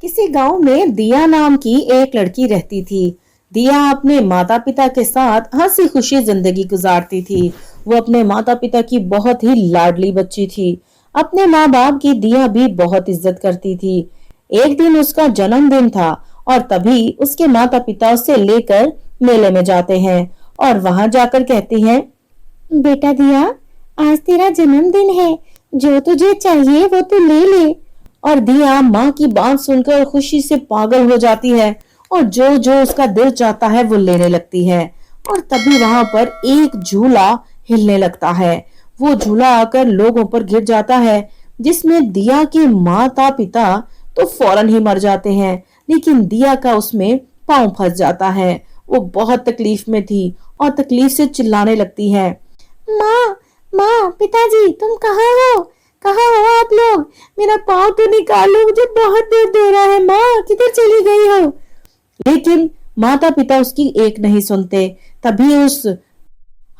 किसी गांव में दिया नाम की एक लड़की रहती थी। दिया अपने माता पिता के साथ हंसी खुशी जिंदगी गुजारती थी। वो अपने माता पिता की बहुत ही लाडली बच्ची थी। अपने माँ बाप की दिया भी बहुत इज्जत करती थी। एक दिन उसका जन्मदिन था और तभी उसके माता पिता उसे लेकर मेले में जाते हैं और वहां जाकर कहते हैं, बेटा दिया, आज तेरा जन्मदिन है, जो तुझे चाहिए वो तू ले ले। और दिया माँ की बात सुनकर खुशी से पागल हो जाती है और जो जो उसका दिल चाहता है वो लेने लगती है। और तभी वहां पर एक झूला हिलने लगता है। वो झूला आकर लोगों पर गिर जाता है, जिसमें दिया के माता पिता तो फौरन ही मर जाते हैं, लेकिन दिया का उसमें पांव फंस जाता है। वो बहुत तकलीफ में थी और तकलीफ से चिल्लाने लगती है, माँ, माँ, पिताजी, तुम कहाँ हो? कहाँ हो आप लोग? मेरा पाँव तो निकालो, मुझे बहुत दर्द हो रहा है। माँ, किधर चली गई हो? लेकिन माता पिता उसकी एक नहीं सुनते। तभी उस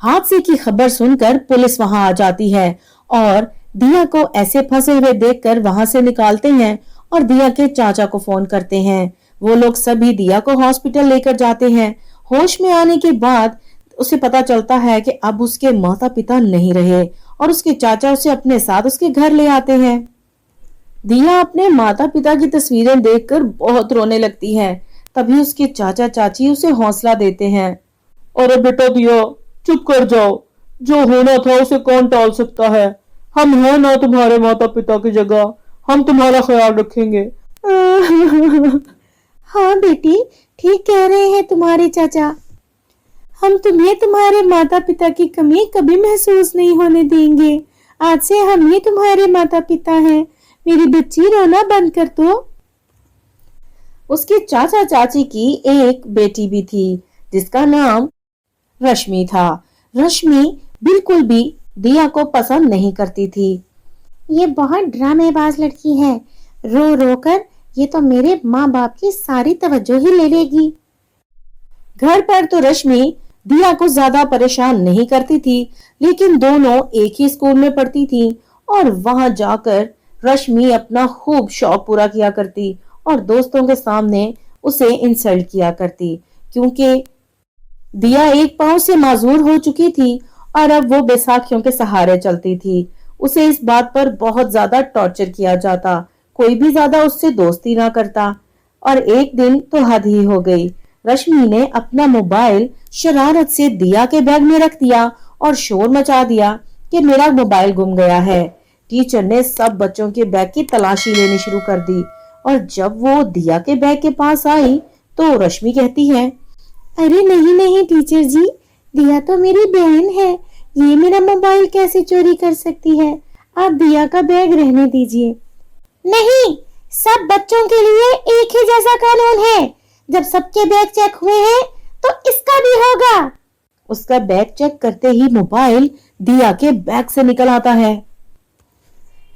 हादसे की खबर सुनकर पुलिस वहां आ जाती है और दिया को ऐसे फंसे हुए देखकर वहां से निकालते हैं और दिया के चाचा को फोन करते हैं। वो लोग सभी दिया को हॉस्पिटल लेकर जाते हैं। होश में आने के बाद उसे पता चलता है कि अब उसके माता पिता नहीं रहे और उसके चाचा उसे अपने साथ उसके घर ले आते हैं। दिया अपने माता पिता की तस्वीरें देखकर बहुत रोने लगती है। तभी उसके चाचा चाची उसे हौसला देते हैं, अरे बेटा दिया, चुप कर जाओ, जो होना था उसे कौन टाल सकता है। हम हैं ना तुम्हारे माता पिता की जगह, हम तुम्हारा ख्याल रखेंगे। हाँ बेटी, ठीक कह रहे हैं तुम्हारे चाचा। हम तुम्हें तुम्हारे माता पिता की कमी कभी महसूस नहीं होने देंगे। आज से हम ही तुम्हारे माता पिता हैं। मेरी बच्ची, रोना बंद कर दो। उसके चाचा चाची की एक बेटी भी थी जिसका नाम रश्मि था। रश्मि बिल्कुल भी दिया को पसंद नहीं करती थी। ये बहुत ड्रामेबाज लड़की है, रो रो कर ये तो मेरे माँ बाप की सारी तवज्जो ही ले लेगी। घर पर तो रश्मि दिया को ज्यादा परेशान नहीं करती थी, लेकिन दोनों एक ही स्कूल में पढ़ती थी और वहां जाकर रश्मि अपना खूब शौक पूरा किया करती और दोस्तों के सामने उसे इंसल्ट किया करती, क्योंकि दिया एक पांव से माजूर हो चुकी थी और अब वो बैसाखियों के सहारे चलती थी। उसे इस बात पर बहुत ज्यादा टॉर्चर किया जाता, कोई भी ज्यादा उससे दोस्ती ना करता। और एक दिन तो हद ही हो गई। रश्मि ने अपना मोबाइल शरारत से दिया के बैग में रख दिया और शोर मचा दिया कि मेरा मोबाइल गुम गया है। टीचर ने सब बच्चों के बैग की तलाशी लेनी शुरू कर दी और जब वो दिया के बैग के पास आई तो रश्मि कहती है, अरे नहीं नहीं टीचर जी, दिया तो मेरी बहन है, ये मेरा मोबाइल कैसे चोरी कर सकती है? आप दिया का बैग रहने दीजिए। नहीं, सब बच्चों के लिए एक ही जैसा कानून है। जब सबके बैग चेक हुए हैं तो इसका भी होगा। उसका बैग चेक करते ही मोबाइल दिया के बैग से निकल आता है।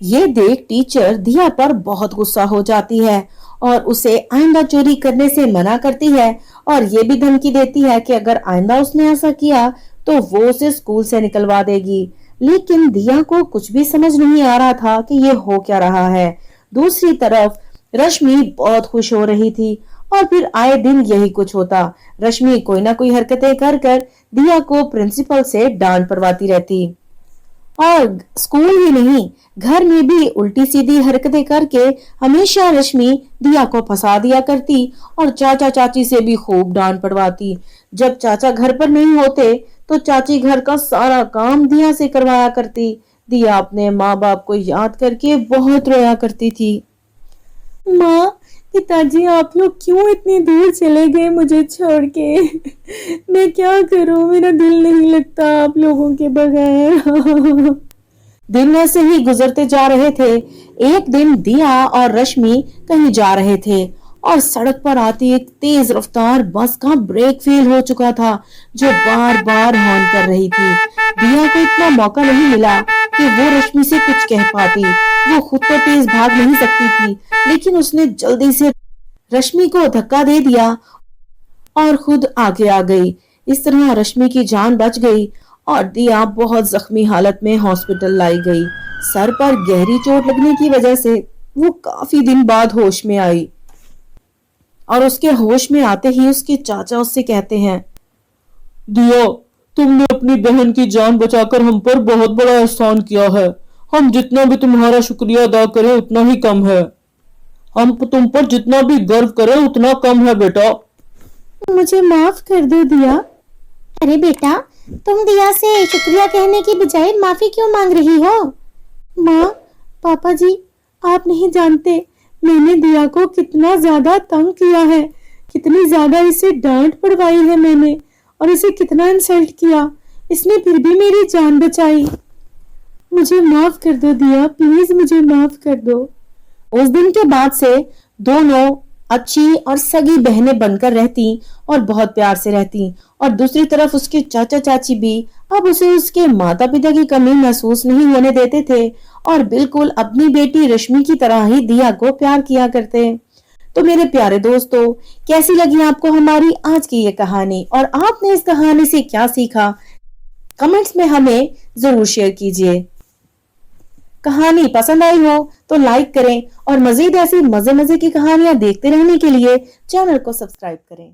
ये देख टीचर दिया पर बहुत गुस्सा हो जाती है और उसे आइंदा चोरी करने से मना करती है और ये भी धमकी देती है कि अगर आइंदा उसने ऐसा किया तो वो उसे स्कूल से निकलवा देगी। लेकिन दिया को कुछ भी समझ नहीं आ रहा था कि ये हो क्या रहा है। दूसरी तरफ रश्मि बहुत खुश हो रही थी और फिर आए दिन यही कुछ होता। रश्मि कोई ना कोई हरकतें कर कर दिया को प्रिंसिपल से डांट पड़वाती रहती और स्कूल ही नहीं, घर में भी उल्टी सीधी हरकतें करके हमेशा रश्मि दिया को फंसा दिया करती और चाचा चाची से भी खूब डांट पड़वाती। जब चाचा घर पर नहीं होते तो चाची घर का सारा काम दिया से करवाया करती। दिया अपने माँ बाप को याद करके बहुत रोया करती थी। माँ, पिताजी, आप लोग क्यों इतनी दूर चले गए मुझे छोड़ के? मैं क्या करूं, मेरा दिल नहीं लगता आप लोगों के बगैर। दिन ऐसे ही गुजरते जा रहे थे। एक दिन दिया और रश्मि कहीं जा रहे थे और सड़क पर आती एक तेज रफ्तार बस का ब्रेक फेल हो चुका था, जो बार बार हॉर्न कर रही थी। दिया को इतना मौका नहीं मिला कि वो रश्मि से कुछ कह पाती। वो खुद तो तेज भाग नहीं सकती थी, लेकिन उसने जल्दी से रश्मि को धक्का दे दिया और खुद आगे आ गई। इस तरह रश्मि की जान बच गई और दिया बहुत जख्मी हालत में हॉस्पिटल लाई गई। सर पर गहरी चोट लगने की वजह से वो काफी दिन बाद होश में आई। और उसके होश में आते ही उसके चाचा उससे कहते हैं, दिया, तुमने अपनी बहन की जान बचाकर हम पर बहुत बड़ा एहसान किया है। हम जितना भी तुम्हारा शुक्रिया अदा करें उतना ही कम है। हम तुम पर जितना भी गर्व करें उतना कम है बेटा। मुझे माफ कर दो दिया। अरे बेटा, तुम दिया से शुक्रिया कहने की बजाय माफी क्यों मांग रही हो? माँ, पापा जी, आप नहीं जानते मैंने दिया को कितना ज्यादा तंग किया है, कितनी ज्यादा इसे डांट पड़वाई है मैंने, और इसे कितना इंसल्ट किया। इसने फिर भी मेरी जान बचाई। मुझे माफ कर दो दिया, प्लीज मुझे माफ कर दो। उस दिन के बाद से दोनों अच्छी और सगी बहनें बनकर रहती और बहुत प्यार से रहती। और दूसरी तरफ उसके चाचा चाची भी अब उसे उसके माता पिता की कमी महसूस नहीं होने देते थे और बिल्कुल अपनी बेटी रश्मि की तरह ही दिया को प्यार किया करते। तो मेरे प्यारे दोस्तों, कैसी लगी आपको हमारी आज की ये कहानी और आपने इस कहानी से क्या सीखा? कमेंट्स में हमें जरूर शेयर कीजिए। कहानी पसंद आई हो तो लाइक करें और मजीद ऐसी मजे मजे की कहानियां देखते रहने के लिए चैनल को सब्सक्राइब करें।